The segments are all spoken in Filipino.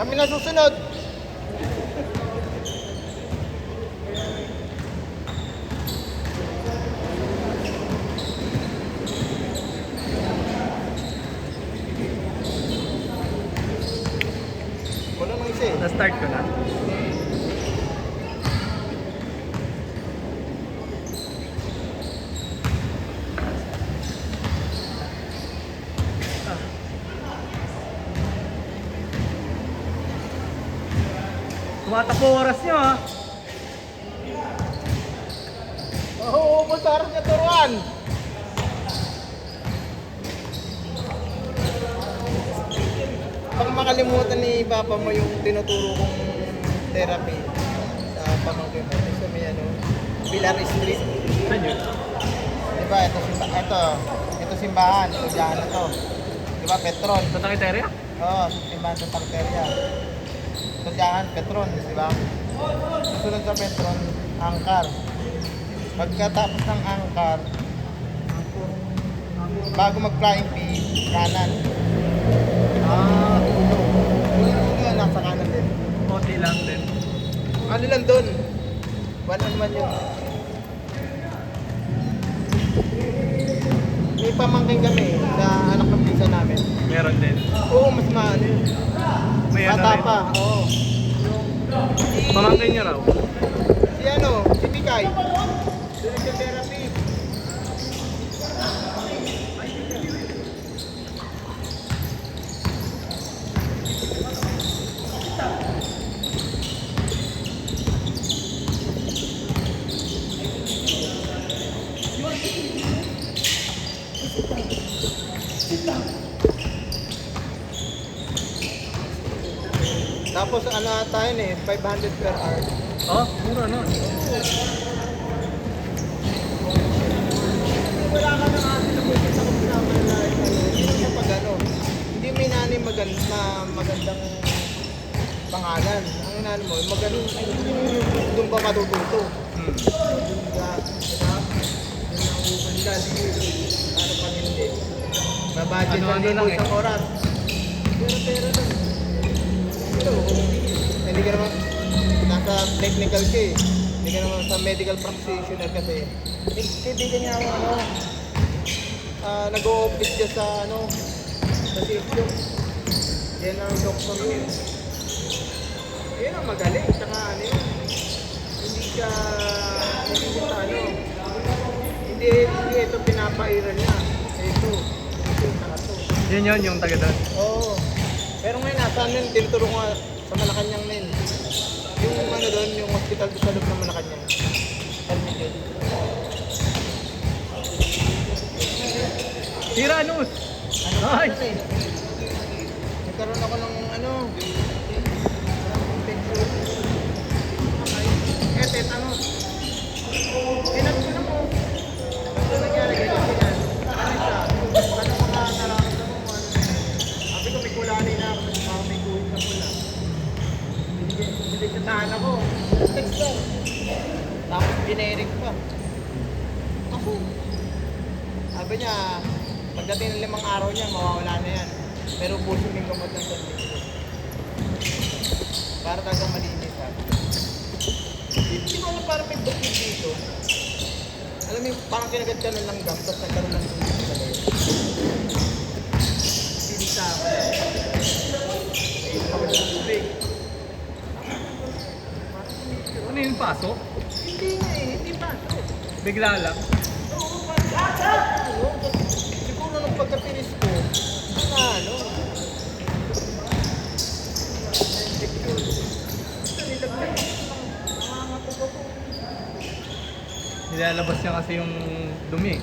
Kami na susunod. Wala nang isa eh. Na-start ko na. Tumatakbo oras nyo ha. Oo, masarap niya turuan. Pag makalimutan ni Papa mo yung tinuturo kong therapy sa pamangkin mo, sa may ano, Pilar Street. Saan yun? Diba, ito simbahan, ito dyan na to. Diba, Petron. Sa Takiteria? Oo, simbahan sa Tarteria. Ito dyan, Petron, diba? Susunod sa Petron, Angkar. Pagkatapos ng Angkar, bago mag-flying V, kanan. Yun, nasa kanan din. Konti lang din. Ano lang doon? 1-on-1 yun. May pamangkin kami sa anak ng pinsan namin. Meron din. Oo, mas maano yun. May ano Bata rin. pa, oo. Pamangkin nyo raw. Si ano, si Mikay. Spiritual therapy. Tapos ano tayo eh, 500 per hour. Oh, mura no. Wala ka na kasi nabusin sa kasama na hindi naman pag ano, hindi may nani magandang pangalan. Ang inano mo, magandang doon ba matututo? Doon ka, diba? Doon ang umundan. Ano pag hindi? Babudget Ano-ano ang lang libo isang oras. Pera lang. Ito, hindi ka naman nasa technical ka eh. Hindi ka naman sa medical practitioner kasi. Kaibigan niya ako ano, nag-o-office siya sa ano, sa sitio. Yan ang doktor yun. Yan ang magaling, tsaka ano yun. Hindi siya ano, hindi ito pinapairan niya. Ito, saka to. Yun yung taga doon. Oo. Pero ngayon nasa ano yun, tinuturo ko nga sa Malacanang na yun. Yung ano doon, yung hospital doon sa loob ng Malacanang. San Miguel. Tiranos! Ano Ay! kasi? Nagkaroon ako ng ano, infection. Tetanus. Pinagsunan mo. Ano nangyari? Ganyan. Ano siya? Ano mga nararamdaman mo? Sabi ko may kulani na ako. Parang may kuhit na pula. Hindi siya tahan ako. Text lang. Tapos generic pa. Ako. Sabi niya, pagdating ng 5 araw niya, mawawala na yan. Pero busin yung gamot ng sandito. Para talagang malinis ha. Hindi ko alam parang may bukid dito. Alam mo yung parang kinagat ka ng langgam, tapos nagkaroon ng tubig sa gayon. Sinisa ako. Ayun ako ng tubig. Ano yung pasok? Hindi nga eh, hindi pa. Bigla lang. Oo, parang siguro nung pagkapinis ko, ano, Nilalabas niya kasi yung dumi.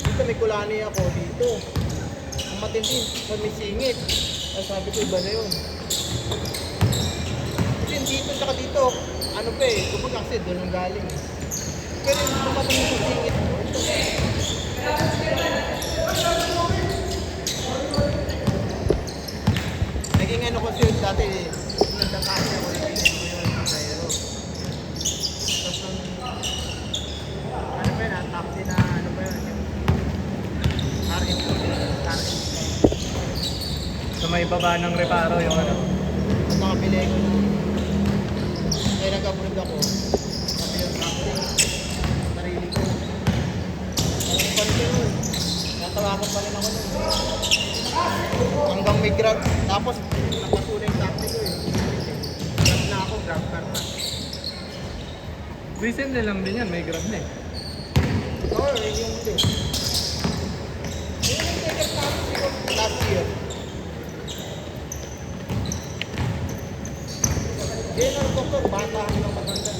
Dito may kulani ako dito. Ang matindi, pag may singit. Ay sabi ko iba na yun. Kasi dito tsaka dito, ano pa eh, kumbaga kasi doon ang galing. Pero yung dumating sa singit mo, naging ano kasi yun dati, nagkakasya ko yung pinili ko yun sa aero. Tapos nung, ano ba yun, taxi na, ano ba yun, yung target. may baba ng reparo yung ano. At nakabili ko ng kaya nag-upload ako. Sabi yung taxi. Sarili ko. Ang pa rin yun. Natawakan pa rin ako nun. Hanggang may grab. Tapos napasuna yung taxi ko eh. Grab na ako, grab car na. Recent na lang din yan, may grab na eh. Oo, yun yung hindi. Yun yung ticket namin siguro last year. General doktor, bata kami ng maganda.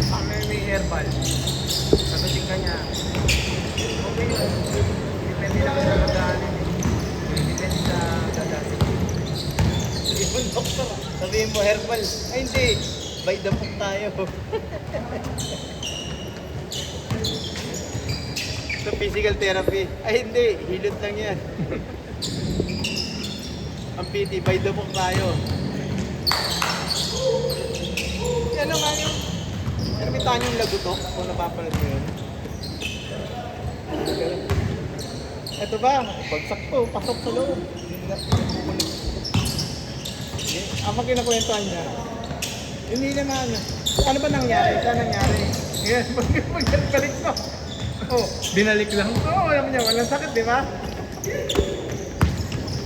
Kami may herbal. Sagutin ka niya. Okay yun. Depende lang sa gagaling eh. Depende sa gagaling. Yun, doktor. Sabihin mo, herbal. Ay, hindi. By the book tayo. Sa physical therapy. Ay, hindi. Hilot lang yan. Ang PT, by the book tayo. Ano nga yung ermitan yung lagutok kung napapanood mo yun. Ito ba? Bagsak to, pasok sa loob. Ang kinakuwentuhan niya, hindi naman, ano ba nangyari? Saan nangyari? Yes, Balik ko. Oh, binalik lang. oo, alam niya, walang sakit, di ba?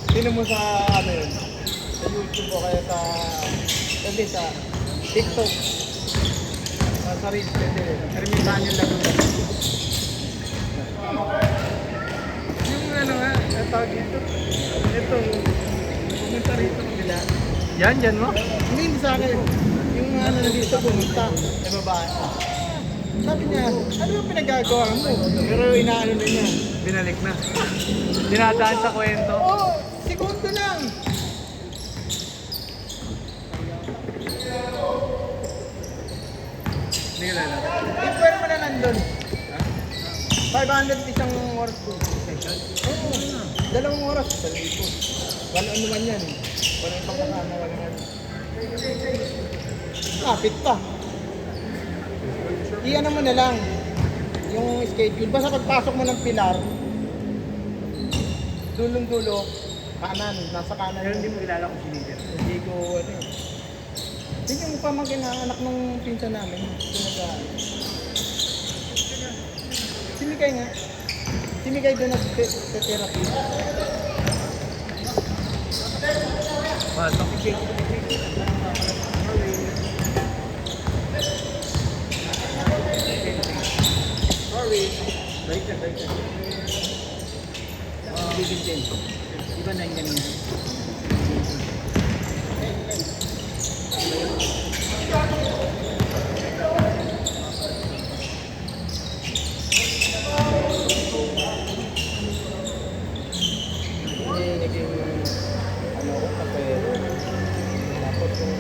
Sino mo sa ano yun? Sa YouTube o kaya sa TikTok. Sa Reels, pwede. Ermitan yung lagutok. Yung ano nga, ang tawag dito. Ito, pumunta rito nila. Yan, dyan mo? Hindi, hindi sa akin. Yung ano nandito pumunta sa babae. Sabi niya, ano yung pinagagawa mo? Pero inaano na niya. Binalik na. Dinadaan sa kwento. Oo, segundo lang. Hindi ko lalaro. Eh, pwede mo na nandun. 500 isang oras ko. Oo, 2 oras. 1,000. Walang ano man yan. Walang ibang kasama, walang ano. Kapit pa. I-ano mo na lang yung schedule. Basta pagpasok mo ng pilar, dulong-dulo, kanan, nasa kanan. Pero hindi mo kilala kung sinigil. Hindi ko ano eh. Hindi yung pamangkin na anak nung pinsan namin. Simikay nga. Simikay doon sa therapy. Pasok. Sorry. Right na. Bibigyan. Iba na yung ganyan. Hindi naging ano ko kapero. Tapos yung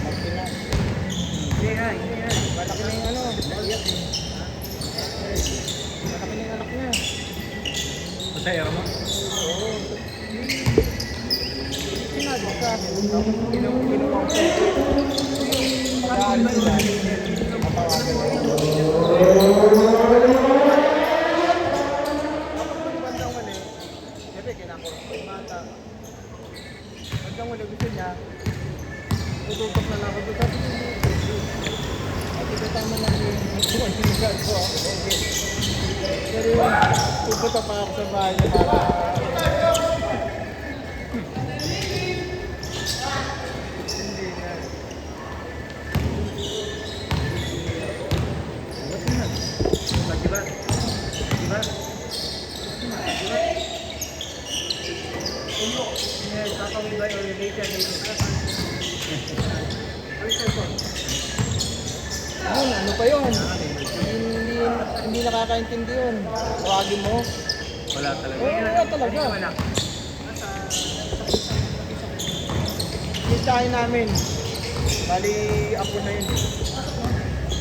magpina. Hindi nga. Malaki na yung ano. Malaki na yung anak niya. Masaya mo? Oo. Sinabi sa akin. Tapos kinuha ko. Pag-aalis sila. Matawagan ko. Bandang mali. Siyempre, kinako yung mata. Bandang mali gusto niya. Tututok na lang ako. Sabi ko, at ito tama lang yung ginagawa ko. Okay. Pero yun, pupunta pa ako sa bahay niya para hindi na. Diba? Yes, tatawid ba yung related Yun, ano pa yun? Hindi nakakaintindi yun. Tawagin mo. Wala talaga. Oo, wala talaga. Wala. Kistahin namin. Bali, apo na yun.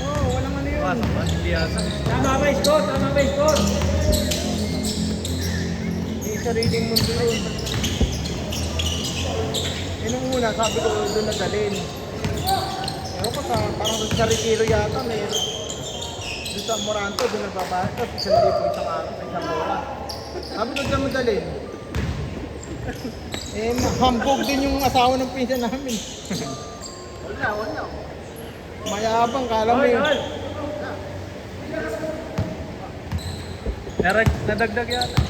Oo, walang ano yun. Pasok ba? Hindi ata. Tama ba, Scott? Tama ba, Scott? May sariling mundo yun. Eh, nung una, sabi ko doon nadalhin. Pero ko parang sa Retiro yata, may doon sa Moranto, doon nagbabahal. Tapos 1,000 isang araw, sa isang oras. Sabi ko dyan madali. Eh, hambog din yung asawa ng pinsan namin. Wala. Mayabang, kala mo yun. Nadagdag yata.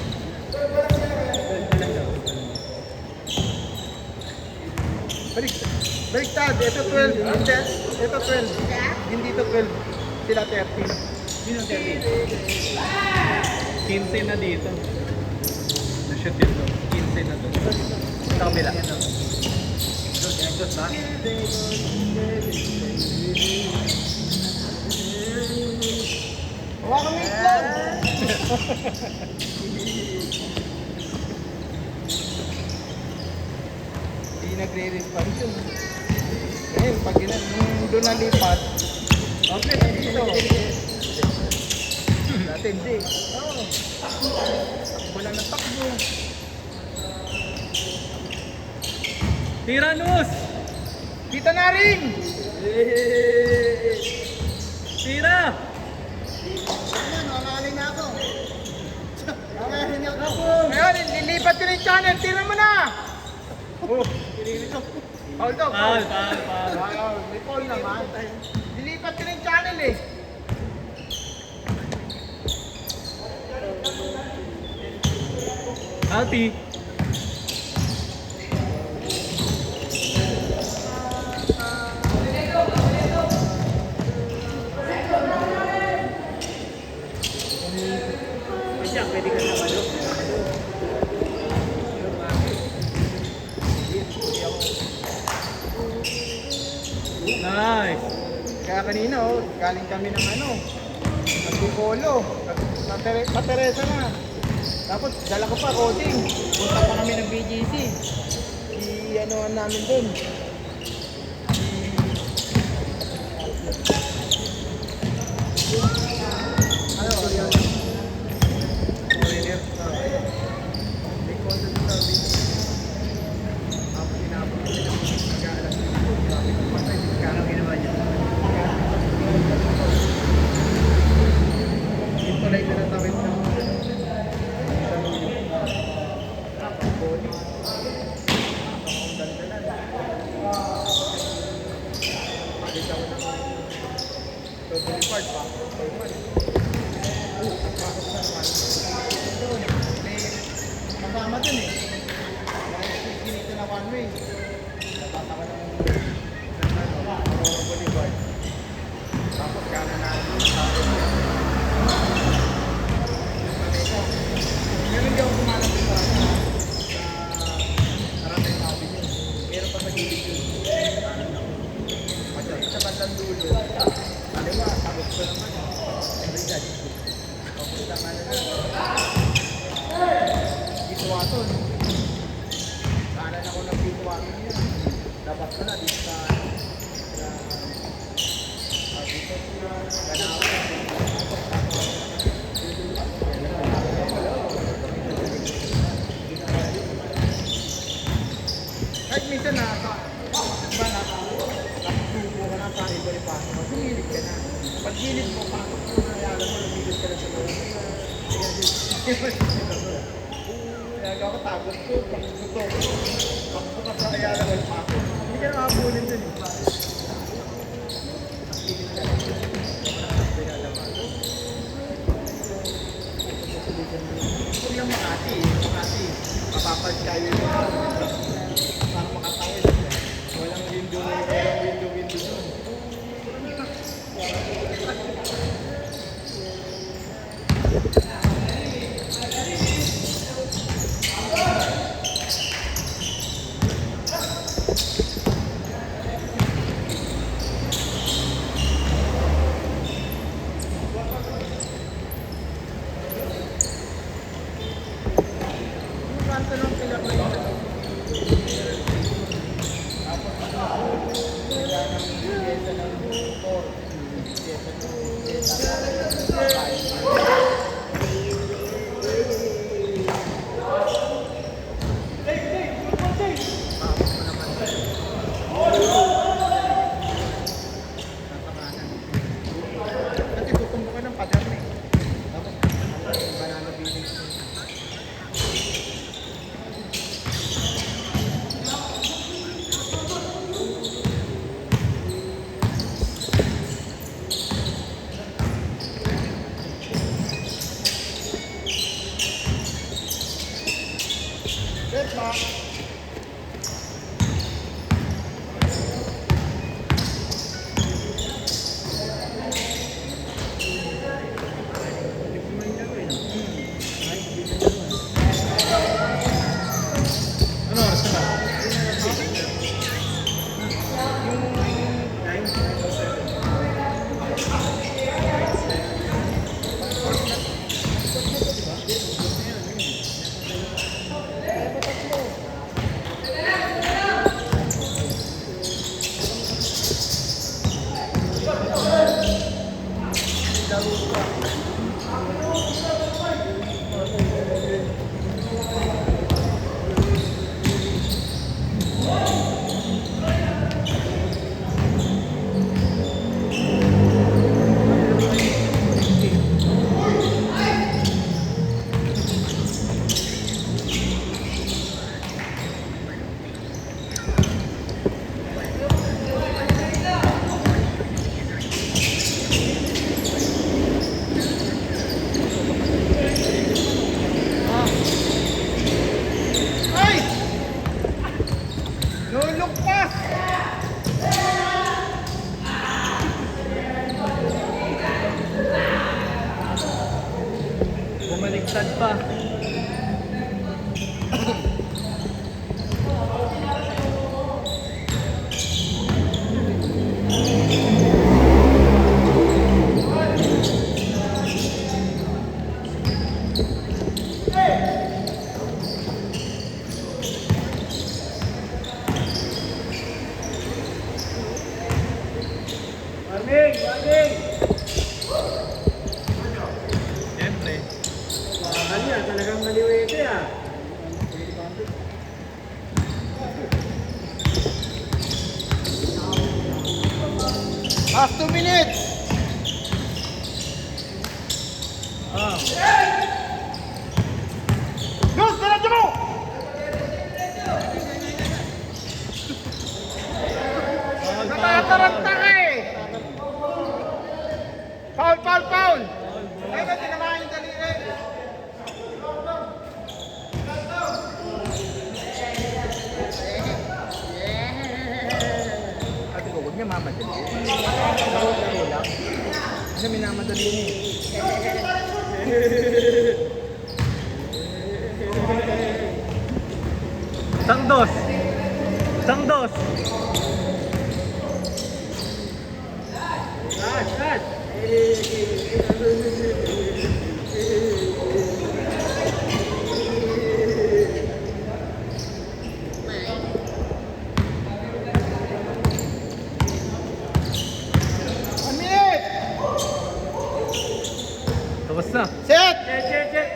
Baliktad, ito 12. Hindi, ito 12. Hindi ito 12. Sila 13. Sino 30? 15 na dito. Na-shoot yun doon. 15 na doon. Sa kabila. Doon ba? Huwag kang itlog! Hindi nagre-response yun. Ngayon, pag nung doon nalipat, okay, dito. Dati hindi. Oo. Wala na takbo. Tiranos! Kita na rin! Tira! Ayan, nakalay na ako. Nakalay na ako. Ngayon, lilipat ko na yung channel. Tira mo na! Oh, pinili ko. Paul to, Paul. Wow, may Paul naman. Lilipat ko na yung channel eh. Ati. Pwede ka na malo. Nice. Kaya kanina galing kami ng Antipolo. Pateresa na. Tapos dala ko pa coding. Punta pa kami ng BGC. I-anoan namin dun. Kasama dun eh. Ginito na one way. Tatatawa ng Aurora Boulevard. Tapos kanan na meron di ako kumanan dito sa Aranay Avenue. Meron pa sa gilid yun. Kanan ako. Pagdating sa bandang dulo, kaliwa, tapos ko naman. Everyday. Papunta nga na Bituaton. Kanan ako ng Bituaton yan. Dapat ko na dito sa dito Ganawa. Kahit minsan iba nakasubo ka na sa iba-iba. Gumilid ka na. Pag gilid mo, pasok mo na yala mo, lumilid ka na sa loob. Kaya ako tagot ko, pasok ka sa ayala mo, pasok. Hindi ka nakabulin dun eh. Kung yung Makati, mapapad kayo yun. Parang makatawid. Walang window dun. Kanto ng pilak na yun. Kasi tutumbo ka ng pader na eh. Tapos banana billing. Ano oras na ba? Ay! Lulukpas! Bumaliktad pa. Warning! Warning! Siyempre. Ano yan? Talagang maliwete ah. Last 2 minutes! Ah. Gus! Diretso mo! Natataranta ka eh! Foul, foul, foul! Ayun na, tinamaan yung daliri. Ate ko, huwag niya mamadali. Laro lang. Kasi minamadali niya eh. Sangdos! Sangdos! Cut, cut! One minute! Tapos na. Set! Check, check, check!